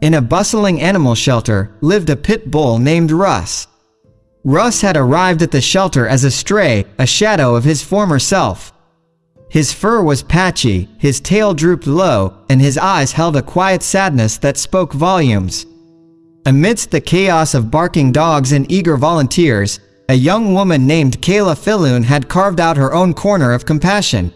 In a bustling animal shelter lived a pit bull named Russ. Russ had arrived at the shelter as a stray, a shadow of his former self. His fur was patchy, his tail drooped low, and his eyes held a quiet sadness that spoke volumes. Amidst the chaos of barking dogs and eager volunteers, a young woman named Kayla Filloon had carved out her own corner of compassion.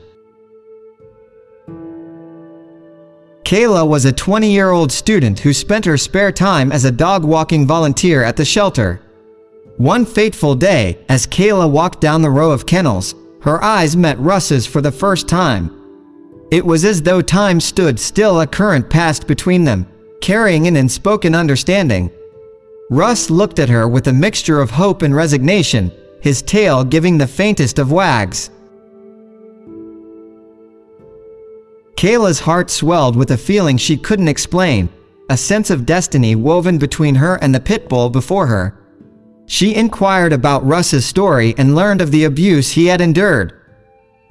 Kayla was a 20-year-old student who spent her spare time as a dog-walking volunteer at the shelter. One fateful day, as Kayla walked down the row of kennels, her eyes met Russ's for the first time. It was as though time stood still, a current passed between them, carrying an unspoken understanding. Russ looked at her with a mixture of hope and resignation, his tail giving the faintest of wags. Kayla's heart swelled with a feeling she couldn't explain, a sense of destiny woven between her and the pit bull before her. She inquired about Russ's story and learned of the abuse he had endured.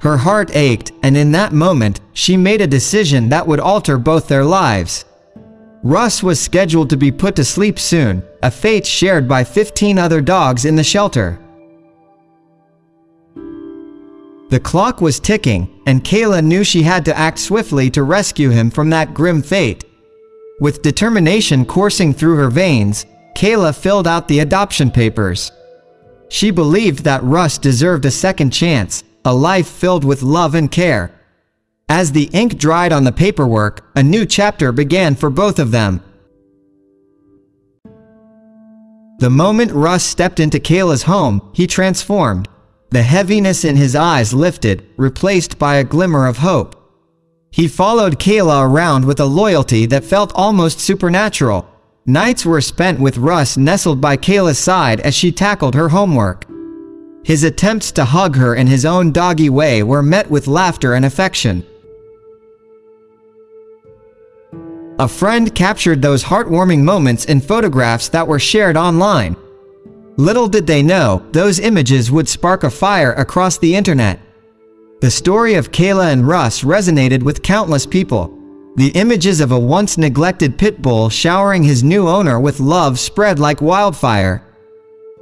Her heart ached, and in that moment, she made a decision that would alter both their lives. Russ was scheduled to be put to sleep soon, a fate shared by 15 other dogs in the shelter. The clock was ticking, and Kayla knew she had to act swiftly to rescue him from that grim fate. With determination coursing through her veins, Kayla filled out the adoption papers. She believed that Russ deserved a second chance, a life filled with love and care. As the ink dried on the paperwork, a new chapter began for both of them. The moment Russ stepped into Kayla's home, he transformed. The heaviness in his eyes lifted, replaced by a glimmer of hope. He followed Kayla around with a loyalty that felt almost supernatural. Nights were spent with Russ nestled by Kayla's side as she tackled her homework. His attempts to hug her in his own doggy way were met with laughter and affection. A friend captured those heartwarming moments in photographs that were shared online. Little did they know, those images would spark a fire across the internet. The story of Kayla and Russ resonated with countless people. The images of a once neglected pit bull showering his new owner with love spread like wildfire.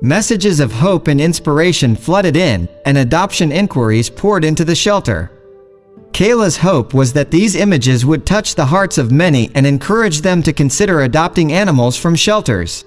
Messages of hope and inspiration flooded in, and adoption inquiries poured into the shelter. Kayla's hope was that these images would touch the hearts of many and encourage them to consider adopting animals from shelters.